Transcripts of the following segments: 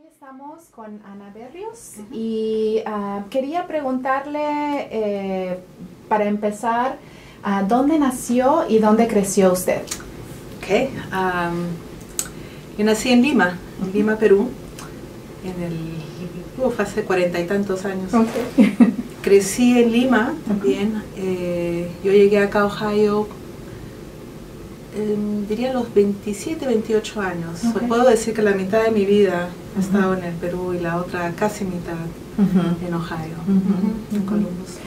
Hoy estamos con Ana Berrios y quería preguntarle, para empezar, ¿dónde nació y dónde creció usted? Ok, yo nací en Lima, Perú, hace 40 y tantos años. Okay. Crecí en Lima también. Yo llegué acá a Ohio, diría los 27, 28 años. Okay. Puedo decir que la mitad de mi vida he estado en el Perú y la otra casi mitad en Ohio, en Columbus.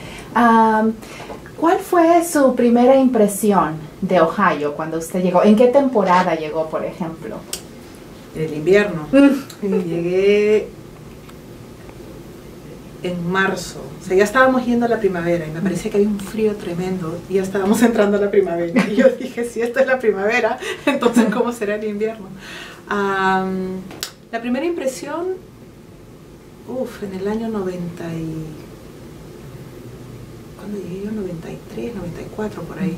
¿Cuál fue su primera impresión de Ohio cuando usted llegó? ¿En qué temporada llegó, por ejemplo? En el invierno. Llegué en marzo, o sea, ya estábamos yendo a la primavera y me parecía que había un frío tremendo y ya estábamos entrando a la primavera. Y yo dije, si esto es la primavera, entonces ¿cómo será el invierno? La primera impresión, en el año 90 y... ¿Cuándo llegué yo? 93, 94, por ahí.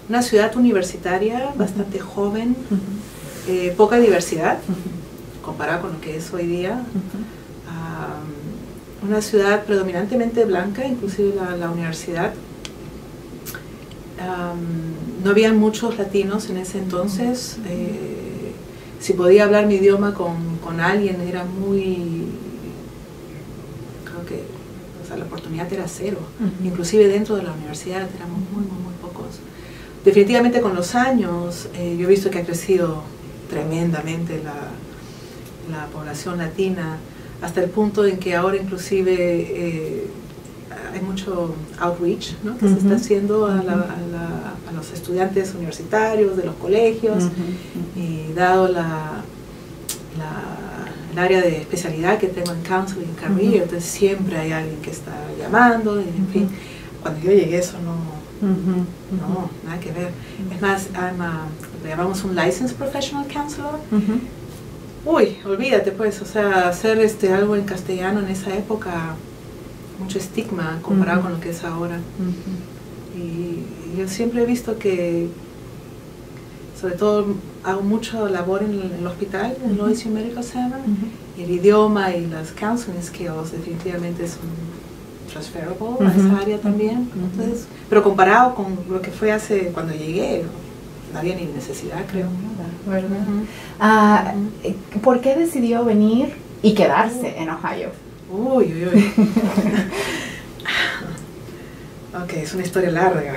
Una ciudad universitaria bastante joven, poca diversidad, comparada con lo que es hoy día. Una ciudad predominantemente blanca, inclusive la universidad. No había muchos latinos en ese entonces. Si podía hablar mi idioma con alguien era muy... Creo que la oportunidad era cero. Inclusive dentro de la universidad éramos muy pocos. Definitivamente con los años yo he visto que ha crecido tremendamente la población latina, hasta el punto en que ahora inclusive hay mucho outreach, ¿no?, que se está haciendo a los estudiantes universitarios de los colegios, y dado el área de especialidad que tengo en Counseling Career, entonces siempre hay alguien que está llamando, y en fin, cuando yo llegué eso no, nada que ver. Es más, le llamamos un Licensed Professional Counselor. Uy, olvídate pues, o sea, hacer algo en castellano en esa época, mucho estigma comparado con lo que es ahora. Y yo siempre he visto que, sobre todo, hago mucha labor en el hospital, en el OSU Medical Center, y el idioma y las counseling skills definitivamente son transferable a esa área también. Entonces, pero comparado con lo que fue cuando llegué, no había ni necesidad, creo. ¿Verdad? ¿Por qué decidió venir y quedarse en Ohio? Uy. Ok, es una historia larga.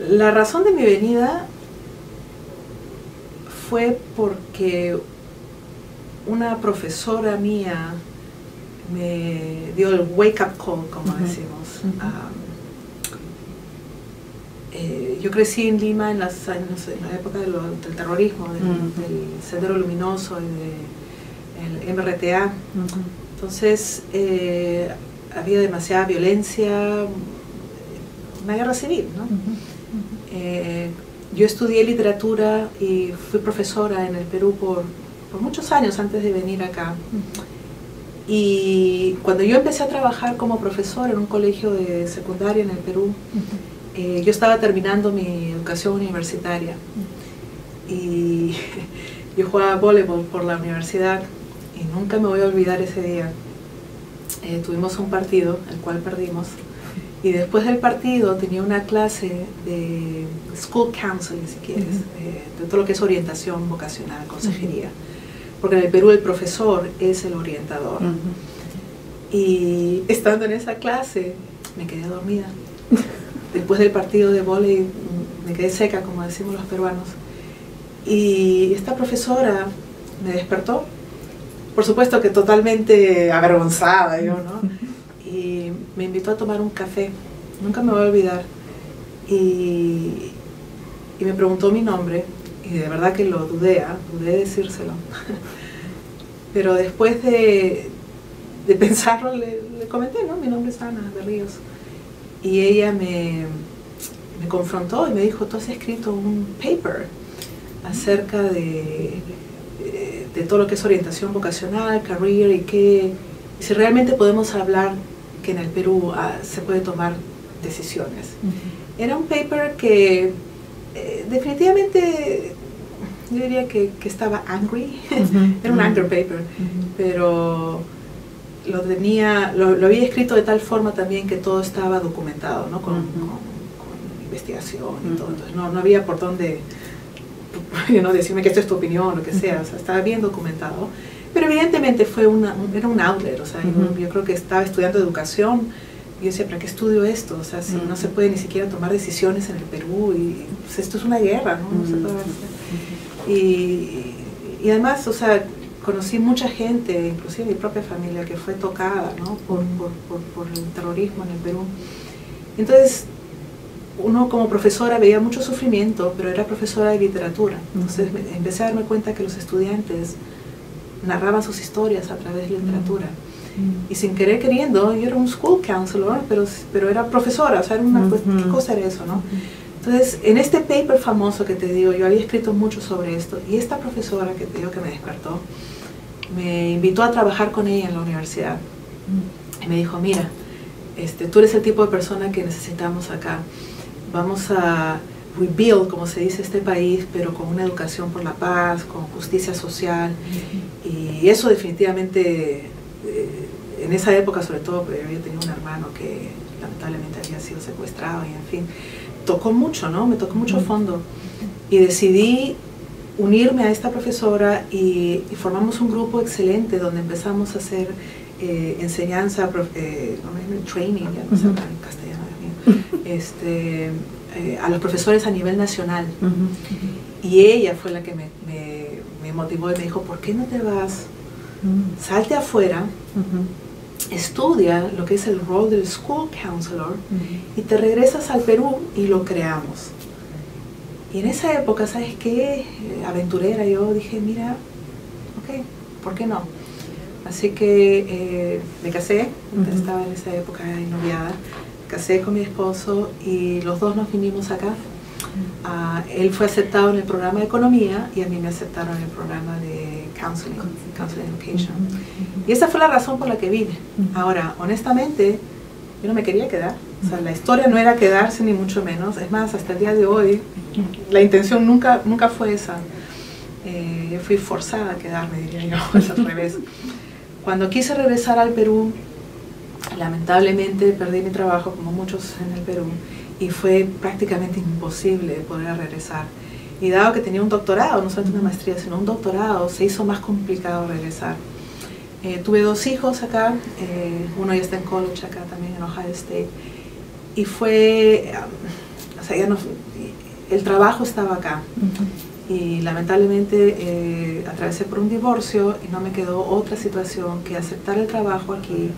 La razón de mi venida fue porque una profesora mía me dio el wake-up call, como decimos. Yo crecí en Lima en la época del terrorismo, del Sendero Luminoso y del MRTA. Entonces había demasiada violencia, una guerra civil, ¿no? Yo estudié literatura y fui profesora en el Perú por muchos años antes de venir acá. Y cuando yo empecé a trabajar como profesora en un colegio de secundaria en el Perú, yo estaba terminando mi educación universitaria y yo jugaba voleibol por la universidad y nunca me voy a olvidar ese día. Tuvimos un partido, el cual perdimos, y después del partido tenía una clase de school counseling, si quieres, de todo lo que es orientación vocacional, consejería, porque en el Perú el profesor es el orientador. Y estando en esa clase me quedé dormida. Después del partido de vóley me quedé seca, como decimos los peruanos, y esta profesora me despertó, por supuesto que totalmente avergonzada yo, ¿no? Y me invitó a tomar un café, nunca me voy a olvidar, y me preguntó mi nombre, y de verdad que lo dudé decírselo, pero después de pensarlo le comenté, ¿no? Mi nombre es Ana Berrios. Y ella me confrontó y me dijo, tú has escrito un paper acerca de todo lo que es orientación vocacional, career, y si realmente podemos hablar que en el Perú se puede tomar decisiones. Era un paper que definitivamente yo diría que estaba angry, era un anger paper, pero lo había escrito de tal forma también que todo estaba documentado, ¿no? con investigación y todo, entonces no había por dónde decirme que esta es tu opinión o lo que sea, o sea, estaba bien documentado, pero evidentemente era un outlet, o sea, yo creo que estaba estudiando educación. Y yo decía, ¿para qué estudio esto? O sea, si no se puede ni siquiera tomar decisiones en el Perú, y pues, esto es una guerra, ¿no? No se puede hacer. Y además, o sea, conocí mucha gente, inclusive mi propia familia, que fue tocada, ¿no? por el terrorismo en el Perú. Entonces, uno como profesora veía mucho sufrimiento, pero era profesora de literatura. Entonces empecé a darme cuenta que los estudiantes narraban sus historias a través de literatura. Y sin querer queriendo, yo era un school counselor, pero era profesora, o sea, ¿qué cosa era eso, no? Entonces, en este paper famoso que te digo, yo había escrito mucho sobre esto, y esta profesora que te digo que me despertó, me invitó a trabajar con ella en la universidad. Y me dijo, mira, tú eres el tipo de persona que necesitamos acá. Vamos a rebuild, como se dice, este país, pero con una educación por la paz, con justicia social, y eso definitivamente... en esa época, sobre todo, porque yo tenía un hermano que lamentablemente había sido secuestrado y en fin, tocó mucho, ¿no? Me tocó mucho fondo, y decidí unirme a esta profesora y formamos un grupo excelente donde empezamos a hacer enseñanza, training, ya no sé hablar en castellano, a los profesores a nivel nacional. Y ella fue la que me motivó y me dijo, ¿por qué no te vas? Salte afuera, estudia lo que es el rol del school counselor y te regresas al Perú y lo creamos. Y en esa época, ¿sabes qué? Aventurera, yo dije, mira, ok, ¿por qué no? Así que me casé, estaba en esa época noviada, casé con mi esposo y los dos nos vinimos acá. Él fue aceptado en el programa de economía y a mí me aceptaron en el programa de counseling education. Y esa fue la razón por la que vine. Ahora, honestamente, yo no me quería quedar. O sea, la historia no era quedarse ni mucho menos. Es más, hasta el día de hoy, la intención nunca fue esa. Yo fui forzada a quedarme, diría yo, es al revés. Cuando quise regresar al Perú, lamentablemente perdí mi trabajo, como muchos en el Perú, y fue prácticamente imposible poder regresar. Y dado que tenía un doctorado, no solamente una maestría, sino un doctorado, se hizo más complicado regresar. Tuve 2 hijos acá, uno ya está en college acá también, en Ohio State, y fue, o sea, ya no, el trabajo estaba acá. Y lamentablemente atravesé por un divorcio y no me quedó otra situación que aceptar el trabajo aquí,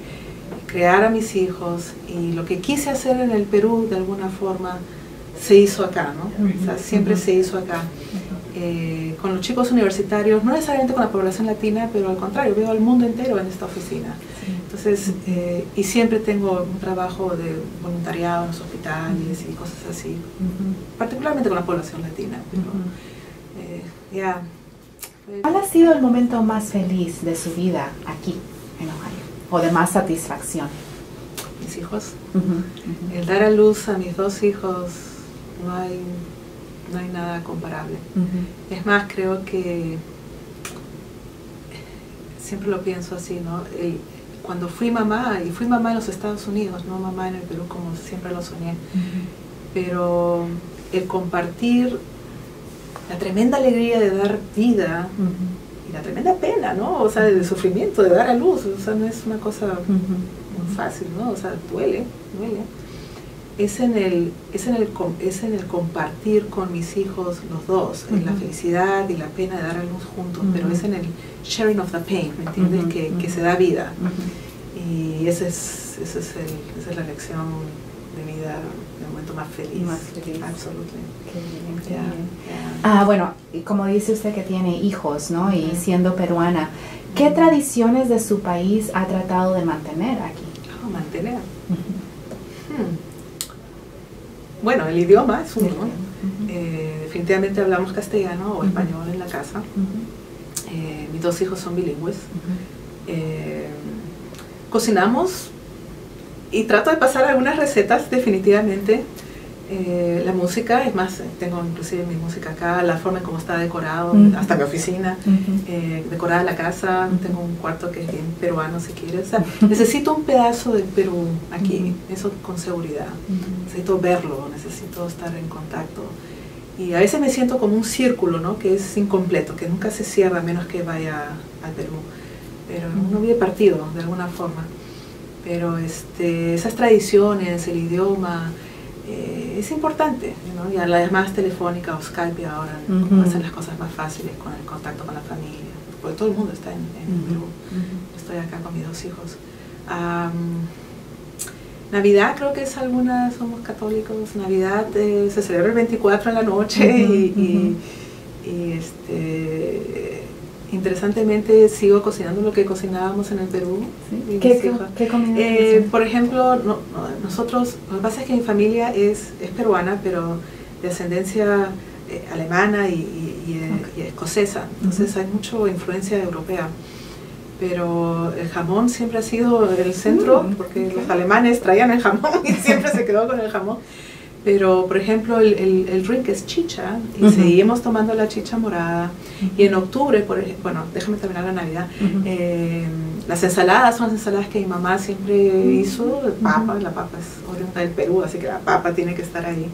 crear a mis hijos, y lo que quise hacer en el Perú de alguna forma se hizo acá, ¿no? O sea, siempre se hizo acá. Con los chicos universitarios, no necesariamente con la población latina, pero al contrario, veo al mundo entero en esta oficina. Entonces, y siempre tengo un trabajo de voluntariado en los hospitales y cosas así, particularmente con la población latina. Pero, ¿Cuál ha sido el momento más feliz de su vida aquí en Ohio? ¿O de más satisfacción? Mis hijos. El dar a luz a mis 2 hijos, no hay nada comparable. Es más, creo que siempre lo pienso así, ¿no? Cuando fui mamá, y fui mamá en los Estados Unidos, no mamá en el Perú como siempre lo soñé, pero el compartir la tremenda alegría de dar vida y la tremenda pena, ¿no? O sea, el sufrimiento de dar a luz, o sea, no es una cosa muy fácil, ¿no? O sea, duele. Es en el compartir con mis hijos los dos, en la felicidad y la pena de dar a luz juntos, pero es en el sharing of the pain, ¿me entiendes? Que se da vida. Y esa es la lección de vida, el momento más feliz. Absolutamente. Qué bien. Bueno, y como dice usted que tiene hijos, ¿no? Y siendo peruana, ¿qué tradiciones de su país ha tratado de mantener aquí? Mantener. Bueno, el idioma es uno. Definitivamente hablamos castellano o español en la casa. Mis 2 hijos son bilingües. Cocinamos y trato de pasar algunas recetas definitivamente. La música, es más, tengo inclusive mi música acá, la forma en cómo está decorado, hasta mi oficina, decorada la casa, tengo un cuarto que es bien peruano si quieres. O sea, necesito un pedazo del Perú aquí, eso con seguridad. Necesito verlo, necesito estar en contacto. Y a veces me siento como un círculo, ¿no? Que es incompleto, que nunca se cierra a menos que vaya al Perú. Pero uno vive partido de alguna forma. Pero esas tradiciones, el idioma, es importante, ¿no? Y además telefónica o Skype ahora hacen las cosas más fáciles con el contacto con la familia, porque todo el mundo está en Perú. Estoy acá con mis 2 hijos. Navidad, creo que somos católicos. Navidad se celebra el 24 en la noche interesantemente sigo cocinando lo que cocinábamos en el Perú. ¿Sí? ¿Qué comida? Por ejemplo, nosotros, lo que pasa es que mi familia es peruana, pero de ascendencia alemana y escocesa, entonces hay mucha influencia europea. Pero el jamón siempre ha sido el centro, porque los alemanes traían el jamón y siempre se quedó con el jamón. Pero, por ejemplo, el drink es chicha y seguimos tomando la chicha morada. Y en octubre, bueno, déjame terminar la Navidad, las ensaladas son las ensaladas que mi mamá siempre hizo, la papa es oriunda del Perú, así que la papa tiene que estar ahí.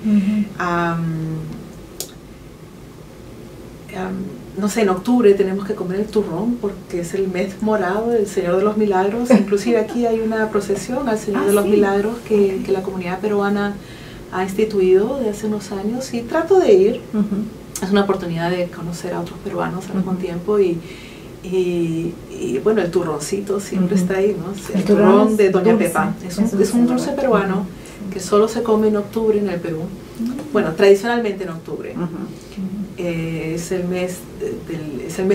No sé, en octubre tenemos que comer el turrón porque es el mes morado del Señor de los Milagros. Inclusive aquí hay una procesión al Señor de los Milagros que la comunidad peruana ha instituido de hace unos años y trato de ir. Es una oportunidad de conocer a otros peruanos al mismo tiempo y bueno, el turroncito siempre está ahí, ¿no? El turrón de Doña Pepa. Es un dulce peruano que solo se come en octubre en el Perú. Bueno, tradicionalmente en octubre. Es el mes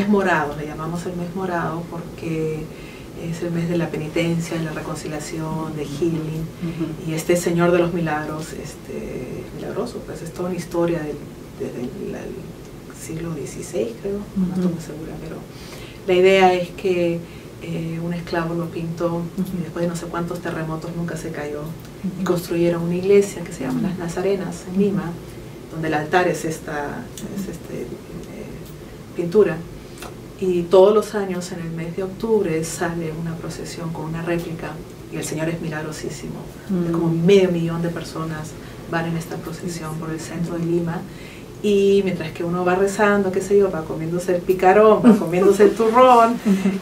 morado, le llamamos el mes morado porque es el mes de la penitencia, de la reconciliación, de healing. Y este Señor de los Milagros, milagroso, pues es toda una historia desde el siglo XVI, creo, no estoy muy segura, pero la idea es que un esclavo lo pintó y después de no sé cuántos terremotos nunca se cayó y construyeron una iglesia que se llama Las Nazarenas en Lima, donde el altar es esta pintura. Y todos los años en el mes de octubre sale una procesión con una réplica y el Señor es milagrosísimo. Como 500.000 de personas van en esta procesión por el centro de Lima y mientras que uno va rezando, qué sé yo, va comiéndose el picarón, va comiéndose el turrón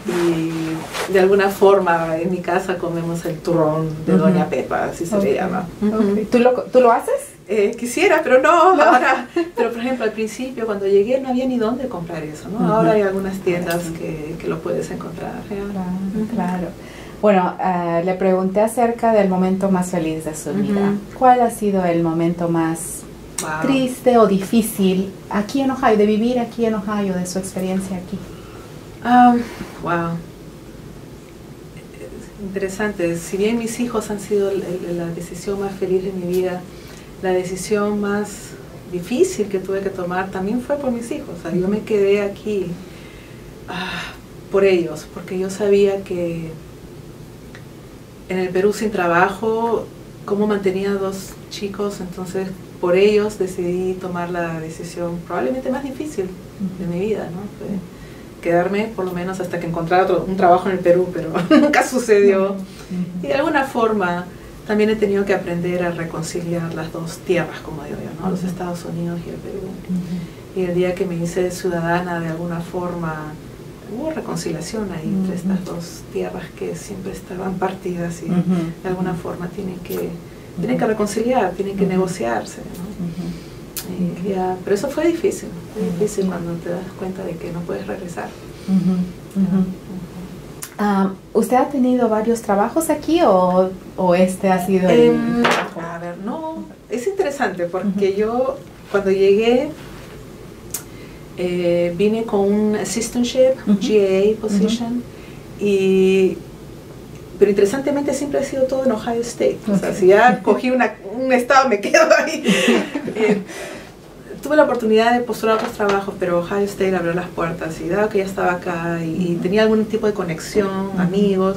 y de alguna forma en mi casa comemos el turrón de Doña Pepa, así se le llama. ¿Tú lo haces? Quisiera, pero no, ahora, pero por ejemplo al principio cuando llegué no había ni dónde comprar eso, ¿no? Ahora hay algunas tiendas que lo puedes encontrar. Claro. Bueno, le pregunté acerca del momento más feliz de su vida. ¿Cuál ha sido el momento más triste o difícil aquí en Ohio, de vivir aquí en Ohio, de su experiencia aquí? Interesante. Si bien mis hijos han sido la decisión más feliz de mi vida, la decisión más difícil que tuve que tomar también fue por mis hijos. O sea, yo me quedé aquí por ellos, porque yo sabía que en el Perú sin trabajo, cómo mantenía 2 chicos, entonces por ellos decidí tomar la decisión probablemente más difícil de mi vida, ¿no? Fue quedarme por lo menos hasta que encontrara un trabajo en el Perú, pero nunca sucedió. Y de alguna forma también he tenido que aprender a reconciliar las 2 tierras, como digo yo, ¿no? Los Estados Unidos y el Perú. Y el día que me hice ciudadana, de alguna forma, hubo reconciliación ahí entre estas 2 tierras que siempre estaban partidas y de alguna forma tienen que reconciliar, tienen que negociarse, ¿no? Pero eso fue difícil cuando te das cuenta de que no puedes regresar. ¿Usted ha tenido varios trabajos aquí o este ha sido el trabajo? A ver, no, es interesante porque yo cuando llegué vine con un assistantship, GA position, pero interesantemente siempre ha sido todo en Ohio State. O sea, si ya cogí un estado me quedo ahí. Tuve la oportunidad de postular otros trabajos, pero Ohio State abrió las puertas y dado que ya estaba acá y tenía algún tipo de conexión, amigos,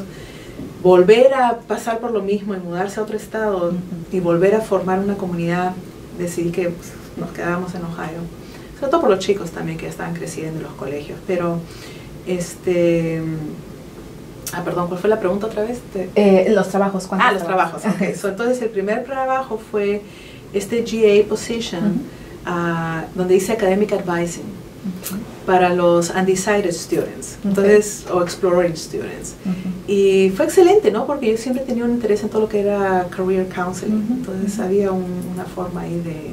volver a pasar por lo mismo y mudarse a otro estado y volver a formar una comunidad decidí que pues, nos quedábamos en Ohio. Sobre todo por los chicos también que estaban creciendo en los colegios. Pero, perdón, ¿cuál fue la pregunta otra vez? Los trabajos. Los trabajos. Okay. So, entonces, el primer trabajo fue este GA position, donde hice academic advising para los undecided students, entonces, o exploring students. Y fue excelente, ¿no? Porque yo siempre tenía un interés en todo lo que era career counseling, entonces había una forma ahí de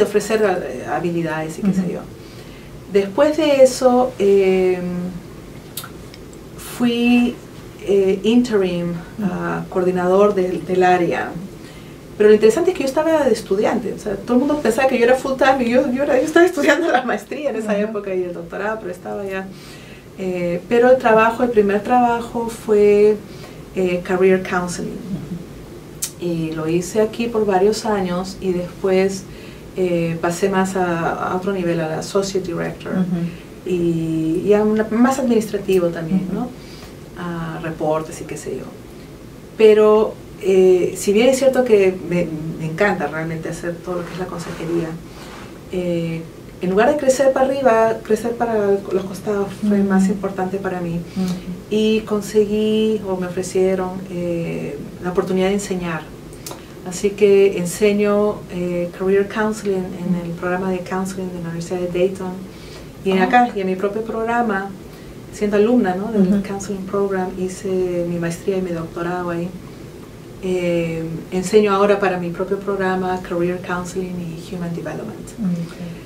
ofrecer habilidades y qué sé yo. Después de eso, fui interim coordinador del área. Pero lo interesante es que yo estaba de estudiante, o sea, todo el mundo pensaba que yo era full time y yo estaba estudiando la maestría en esa época y el doctorado, pero estaba ya. Pero el primer trabajo fue career counseling. Y lo hice aquí por varios años y después pasé más a otro nivel, a la associate director y a más administrativo también, ¿no? A reportes y qué sé yo. Pero si bien es cierto que me encanta realmente hacer todo lo que es la consejería, en lugar de crecer para arriba, crecer para los costados fue más importante para mí. Y conseguí, o me ofrecieron, la oportunidad de enseñar. Así que enseño Career Counseling en el programa de Counseling de la Universidad de Dayton. Y y en mi propio programa, siendo alumna, ¿no?, del Counseling Program, hice mi maestría y mi doctorado ahí. Enseño ahora para mi propio programa Career Counseling y Human Development.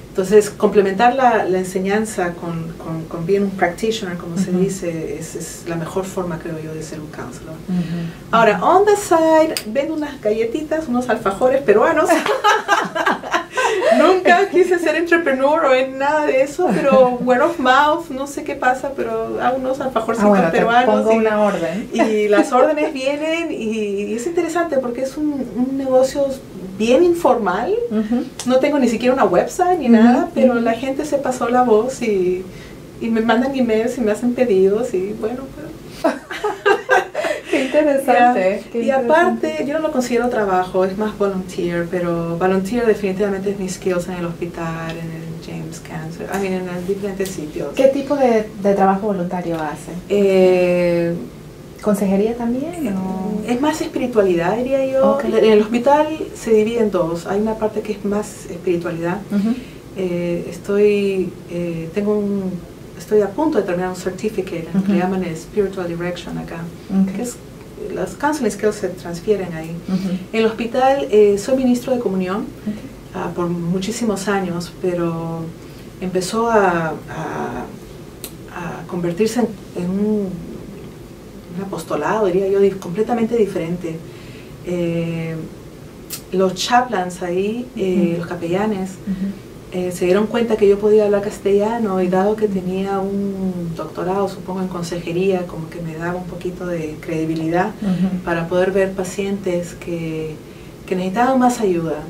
Entonces, complementar la enseñanza con being un practitioner, como se dice, es la mejor forma, creo yo, de ser un counselor. Ahora, on the side, vendo unas galletitas, unos alfajores peruanos. Nunca quise ser entrepreneur o en nada de eso, pero word of mouth, no sé qué pasa, pero hago unos alfajorcitos peruanos. Pongo una orden. Y las órdenes vienen y es interesante porque es un negocio bien informal. No tengo ni siquiera una website ni nada, pero la gente se pasó la voz y me mandan emails y me hacen pedidos y bueno, pues. Qué interesante. Y aparte, yo no lo considero trabajo, es más volunteer, pero volunteer definitivamente es mis skills en el hospital, en el James Cancer, en diferentes sitios. ¿Qué tipo de trabajo voluntario hace? ¿Consejería también? ¿O? Es más espiritualidad, diría yo. En el hospital se divide en dos. Hay una parte que es más espiritualidad. Estoy a punto de terminar un certificate, que le llaman Spiritual Direction acá, que es, los counseling skills se transfieren ahí. En el hospital soy ministro de comunión por muchísimos años, pero empezó a convertirse en un apostolado, diría yo, completamente diferente. Los chaplains ahí, los capellanes, se dieron cuenta que yo podía hablar castellano y dado que tenía un doctorado, supongo, en consejería, como que me daba un poquito de credibilidad para poder ver pacientes que necesitaban más ayuda.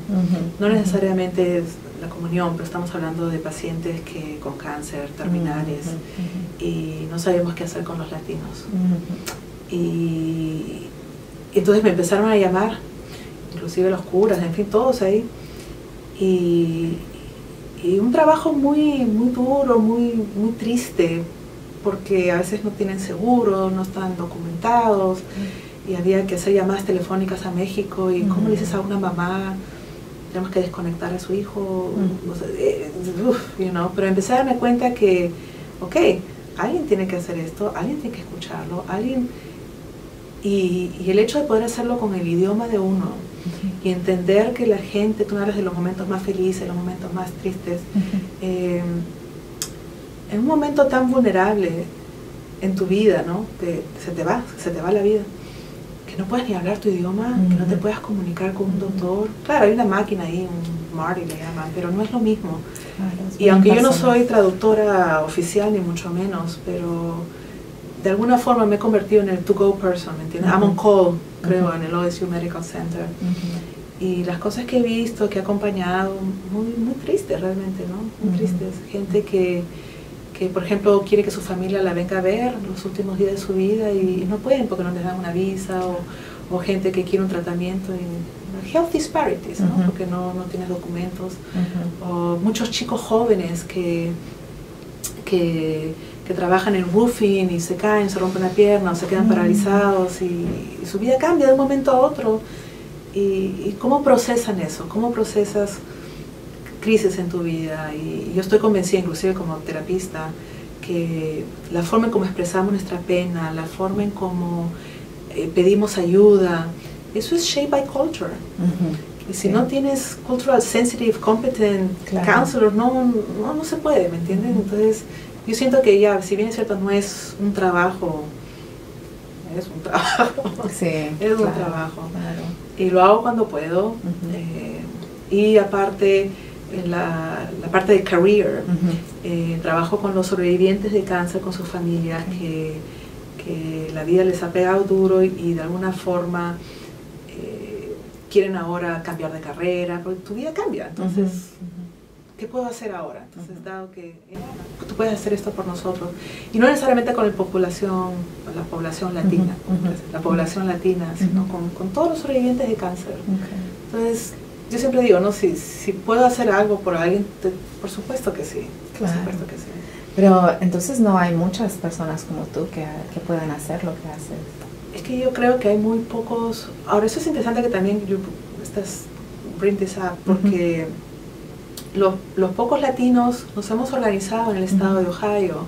No necesariamente la comunión, pero estamos hablando de pacientes con cáncer, terminales, y no sabíamos qué hacer con los latinos. Y entonces me empezaron a llamar, inclusive los curas, en fin, todos ahí. Y un trabajo muy duro, muy triste, porque a veces no tienen seguro, no están documentados, y había que hacer llamadas telefónicas a México, y ¿cómo le dices a una mamá? Tenemos que desconectar a su hijo, pero empecé a darme cuenta que, alguien tiene que hacer esto, alguien tiene que escucharlo, y el hecho de poder hacerlo con el idioma de uno, y entender que la gente, tú hablas de los momentos más felices, los momentos más tristes, en un momento tan vulnerable en tu vida, ¿no? Que se te va la vida, que no puedes ni hablar tu idioma, que no te puedas comunicar con un doctor. Claro, hay una máquina ahí, un Marty le llaman, pero no es lo mismo. Y aunque yo no soy traductora oficial, ni mucho menos, pero de alguna forma me he convertido en el to-go person, ¿me entiendes? I'm on call, creo, en el OSU Medical Center. Y las cosas que he visto, que he acompañado, muy tristes realmente, ¿no? Muy tristes. Gente que, por ejemplo, quiere que su familia la venga a ver los últimos días de su vida y no pueden porque no les dan una visa, o o gente que quiere un tratamiento en health disparities, ¿no? Porque no tienes documentos, o muchos chicos jóvenes que trabajan en roofing y se caen, se rompen la pierna o se quedan paralizados y su vida cambia de un momento a otro. ¿Y cómo procesan eso? ¿Cómo procesas crisis en tu vida? Y yo estoy convencida, inclusive como terapista, que la forma en cómo expresamos nuestra pena, la forma en cómo pedimos ayuda, eso es shaped by culture. Y si no tienes cultural sensitive, competent counselor, no se puede, ¿me entienden? Entonces, yo siento que ya, si bien es cierto, no es un trabajo, es un trabajo, es un trabajo. Y lo hago cuando puedo. Y aparte, en la parte de career, trabajo con los sobrevivientes de cáncer, con sus familias, que la vida les ha pegado duro y de alguna forma quieren ahora cambiar de carrera, porque tu vida cambia. Entonces, ¿qué puedo hacer ahora? Entonces, dado que tú puedes hacer esto por nosotros, y no necesariamente con la población latina, la población latina, sino con todos los sobrevivientes de cáncer. Entonces, yo siempre digo, ¿no? Si puedo hacer algo por alguien, por supuesto que sí. Por supuesto que sí. Pero entonces no hay muchas personas como tú que puedan hacer lo que haces. Es que yo creo que hay muy pocos. Ahora, eso es interesante que también bring this up, porque los pocos latinos nos hemos organizado en el estado de Ohio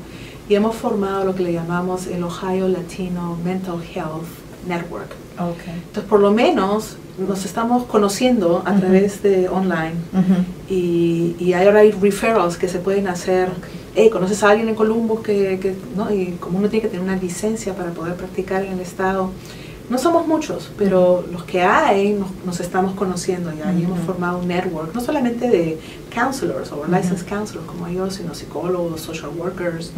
y hemos formado lo que le llamamos el Ohio Latino Mental Health Network. Entonces, por lo menos nos estamos conociendo a través de online y ahora hay referrals que se pueden hacer. ¿Conoces a alguien en Columbus ¿no? Y como uno tiene que tener una licencia para poder practicar en el estado, no somos muchos, pero los que hay nos estamos conociendo ya y hemos formado un network, no solamente de counselors o licensed counselors como yo, sino psicólogos, social workers.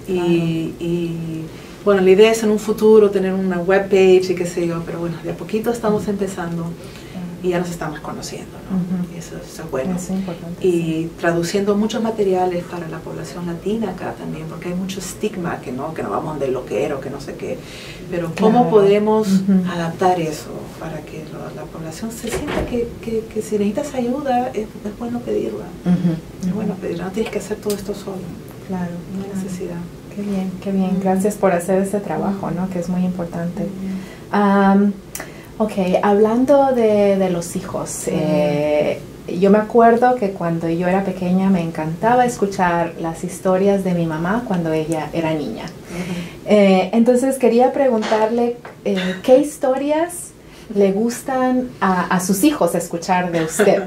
Y bueno, la idea es en un futuro tener una webpage y qué sé yo, pero bueno, de a poquito estamos empezando y ya nos estamos conociendo, ¿no? Y eso es bueno. Es importante, y traduciendo muchos materiales para la población latina acá también, porque hay mucho estigma que no vamos de loquero, que no sé qué, pero cómo podemos adaptar eso para que la población se sienta que si necesitas ayuda es bueno pedirla. Es bueno pedirla, no tienes que hacer todo esto solo. Claro. No hay necesidad. Qué bien, qué bien. Gracias por hacer ese trabajo, ¿no? Que es muy importante. Ok, hablando de los hijos, yo me acuerdo que cuando yo era pequeña me encantaba escuchar las historias de mi mamá cuando ella era niña. Entonces quería preguntarle qué historias le gustan a sus hijos escuchar de usted.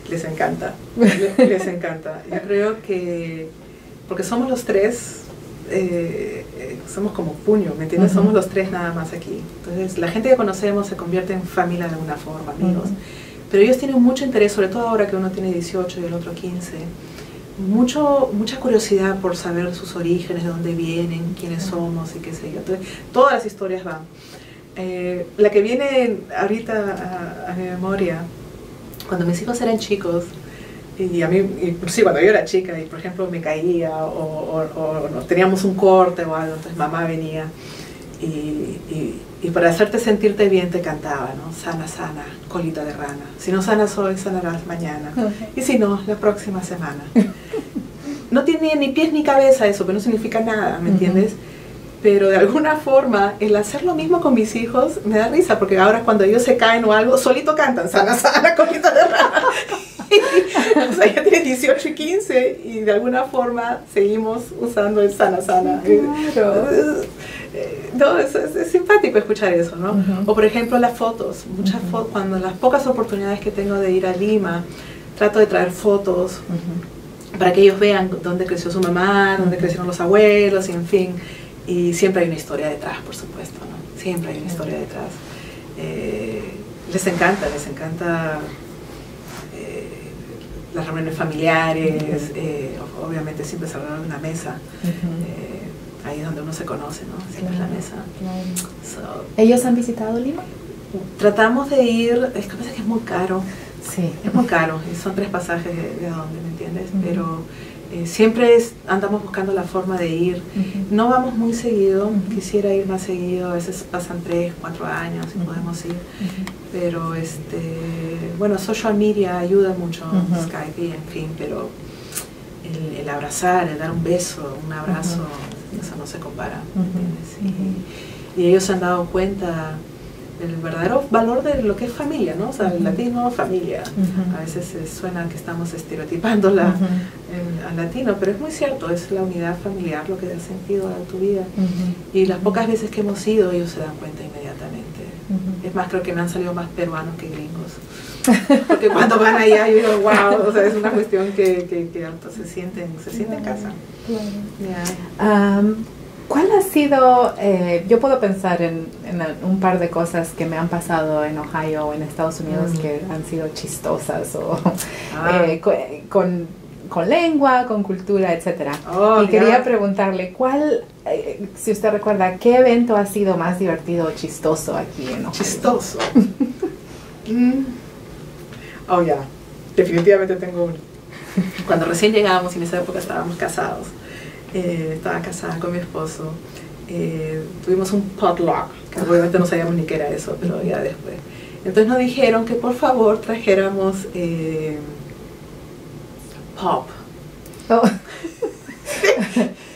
Les encanta, les encanta. Yo creo que, porque somos los tres, somos como puño, ¿me entiendes? Somos los tres nada más aquí. Entonces la gente que conocemos se convierte en familia de alguna forma, amigos. Pero ellos tienen mucho interés, sobre todo ahora que uno tiene 18 y el otro 15, mucha curiosidad por saber sus orígenes, de dónde vienen, quiénes somos y qué sé yo. Entonces todas las historias van. La que viene ahorita a mi memoria, cuando mis hijos eran chicos, y a mí, inclusive cuando yo era chica, y por ejemplo me caía o teníamos un corte o algo, entonces mamá venía y para hacerte sentirte bien te cantaba, ¿no? Sana, sana, colita de rana. Si no sanas hoy, sanarás mañana. Y si no, la próxima semana. No tiene ni pies ni cabeza eso, pero no significa nada, ¿me entiendes? Pero de alguna forma, el hacer lo mismo con mis hijos me da risa, porque ahora cuando ellos se caen o algo, solito cantan, sana, sana, colita de rana. O sea, ya tienen 18 y 15 y de alguna forma seguimos usando el sana, sana. Claro. No, es simpático escuchar eso, ¿no? O por ejemplo las fotos, cuando las pocas oportunidades que tengo de ir a Lima, trato de traer fotos para que ellos vean dónde creció su mamá, dónde crecieron los abuelos, y en fin. Y siempre hay una historia detrás, por supuesto, ¿no? Siempre hay una historia detrás. Les encanta las reuniones familiares, obviamente siempre se alrededor de una mesa. Ahí es donde uno se conoce, ¿no? Siempre es la mesa. ¿Ellos han visitado Lima? Tratamos de ir, es que a veces es muy caro. Sí. Es muy caro, y son 3 pasajes de dónde, ¿me entiendes? Pero siempre andamos buscando la forma de ir. No vamos muy seguido, quisiera ir más seguido, a veces pasan 3, 4 años y podemos ir. Pero bueno, social media ayuda mucho, Skype y en fin, pero el abrazar, el dar un beso, un abrazo, eso no se compara. Y ellos se han dado cuenta del verdadero valor de lo que es familia, ¿no? O sea, el latino, familia. A veces suena que estamos estereotipando al latino, pero es muy cierto, es la unidad familiar lo que da sentido a tu vida. Y las pocas veces que hemos ido, ellos se dan cuenta inmediatamente. Es más, creo que me han salido más peruanos que gringos. Porque cuando van allá, yo digo, wow, o sea, es una cuestión que se siente en casa. ¿Cuál ha sido, yo puedo pensar en un par de cosas que me han pasado en Ohio o en Estados Unidos que han sido chistosas o con lengua, con cultura, etc. Y quería preguntarle, si usted recuerda, ¿qué evento ha sido más divertido o chistoso aquí en Ohio? Chistoso. Oh, ya. Definitivamente tengo uno. Cuando recién llegábamos, y en esa época estábamos casados, estaba casada con mi esposo, tuvimos un potluck, que obviamente no sabíamos ni qué era eso, pero ya después. Entonces nos dijeron que por favor trajéramos pop.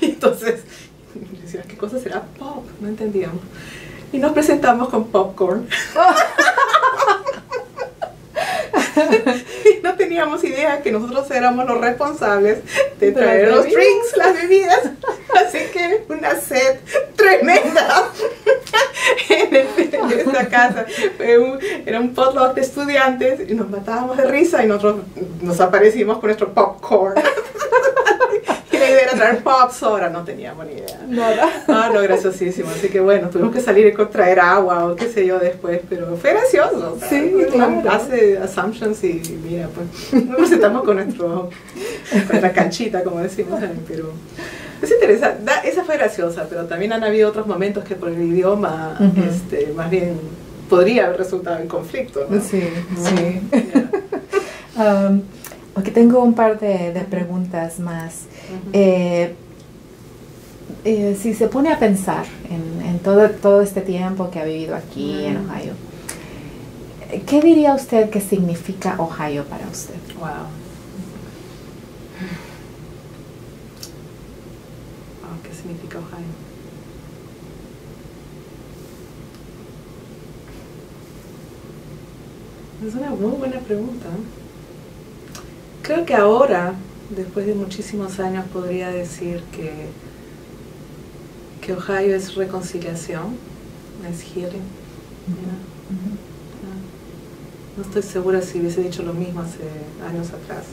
Entonces, decían, ¿qué cosa será pop? No entendíamos. Y nos presentamos con popcorn. Y no teníamos idea que nosotros éramos los responsables de traer los drinks, las bebidas. Así que una sed tremenda en esta casa. Era un potluck de estudiantes y nos matábamos de risa y nosotros nos aparecimos con nuestro popcorn. Y la idea era traer pop soda, no teníamos ni idea. Nada. No, graciosísimo. Así que bueno, tuvimos que salir y traer agua o qué sé yo después, pero fue gracioso. O sea, sí, claro. Hace assumptions y mira, pues nos presentamos con nuestra canchita, como decimos en el Perú. Es interesante, esa fue graciosa, pero también han habido otros momentos que por el idioma, más bien podría haber resultado en conflicto, ¿no? Sí, sí. Yeah. Ok, tengo un par de preguntas más. Si se pone a pensar en todo este tiempo que ha vivido aquí en Ohio, ¿qué diría usted que significa Ohio para usted? Wow. ¿Qué significa Ohio? Es una muy buena pregunta. Creo que ahora, después de muchísimos años, podría decir que Ohio es reconciliación, es healing. No estoy segura si hubiese dicho lo mismo hace años atrás,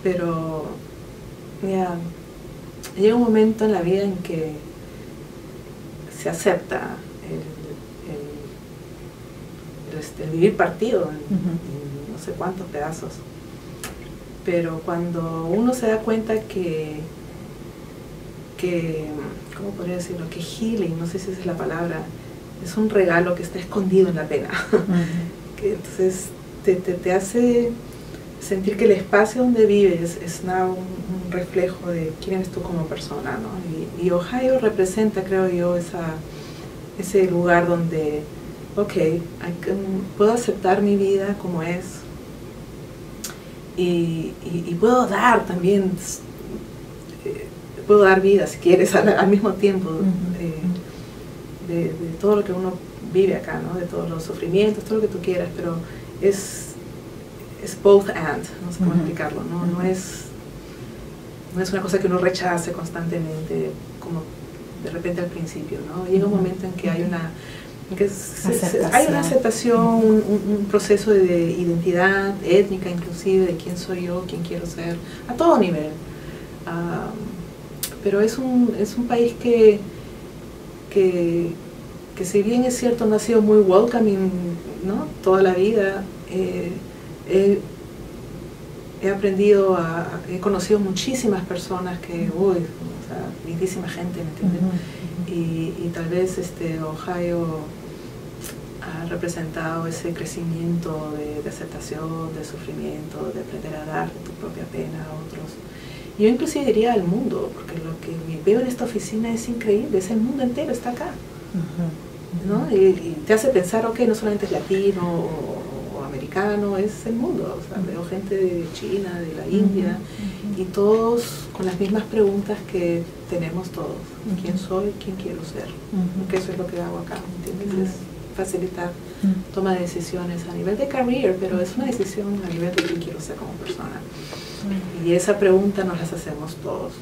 pero llega un momento en la vida en que se acepta el vivir partido en no sé cuántos pedazos. Pero cuando uno se da cuenta que ¿cómo podría decirlo? Que healing, no sé si esa es la palabra, es un regalo que está escondido en la pena. Que entonces te hace sentir que el espacio donde vives es un reflejo de quién eres tú como persona, ¿no? Y Ohio representa, creo yo, ese lugar donde, puedo aceptar mi vida como es, y puedo dar también, puedo dar vida si quieres al mismo tiempo de todo lo que uno vive acá, ¿no? De todos los sufrimientos, todo lo que tú quieras, pero es both and, no sé cómo explicarlo, ¿no? No es una cosa que uno rechace constantemente como de repente al principio, ¿no? Llega un momento en que hay una aceptación, un proceso de identidad étnica inclusive, de quién soy yo, quién quiero ser, a todo nivel. Pero es un país que si bien es cierto no ha sido muy welcoming, ¿no? Toda la vida, he aprendido, he conocido muchísimas personas que, lindísima gente, ¿me entiendes? Y tal vez Ohio ha representado ese crecimiento de aceptación, de sufrimiento, de aprender a dar tu propia pena a otros. Yo inclusive diría al mundo, porque lo que veo en esta oficina es increíble, es el mundo entero, está acá. ¿No? Y te hace pensar, ok, no solamente es latino o americano, es el mundo. O sea, veo gente de China, de la India, y todos con las mismas preguntas que tenemos todos. ¿Quién soy? ¿Quién quiero ser? Porque eso es lo que hago acá, ¿entiendes? Es facilitar toma de decisiones a nivel de career, pero es una decisión a nivel de quién quiero ser como persona. Y esa pregunta nos las hacemos todos.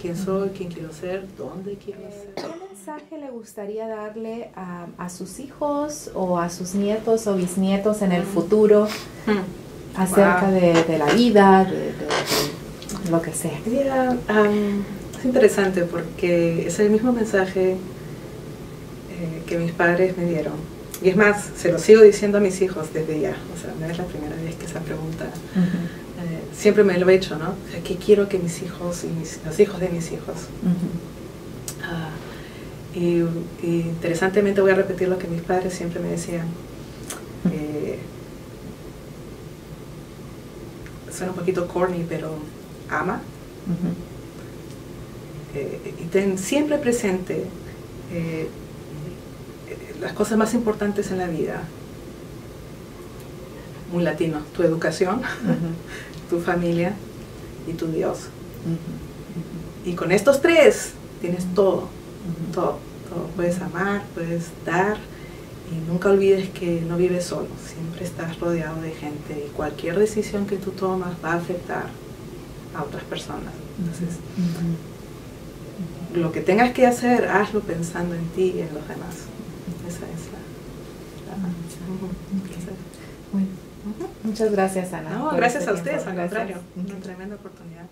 ¿Quién soy? ¿Quién quiero ser? ¿Dónde quiero ser? ¿Qué mensaje le gustaría darle a sus hijos o a sus nietos o bisnietos en el futuro acerca de la vida, de lo que sea? Es interesante porque es el mismo mensaje que mis padres me dieron. Y es más, se lo sigo diciendo a mis hijos desde ya. O sea, no es la primera vez que esa pregunta... siempre me lo he hecho, ¿no? O sea, ¿qué quiero que mis hijos y los hijos de mis hijos? Y interesantemente voy a repetir lo que mis padres siempre me decían. Suena un poquito corny, pero ama. Y ten siempre presente las cosas más importantes en la vida. Muy latino, tu educación, tu familia y tu Dios. Y con estos tres tienes todo, todo. Puedes amar, puedes dar, y nunca olvides que no vives solo, siempre estás rodeado de gente y cualquier decisión que tú tomas va a afectar a otras personas. Entonces, lo que tengas que hacer, hazlo pensando en ti y en los demás. Esa es Bueno, muchas gracias, Ana. No, gracias a ustedes, al contrario, una tremenda oportunidad.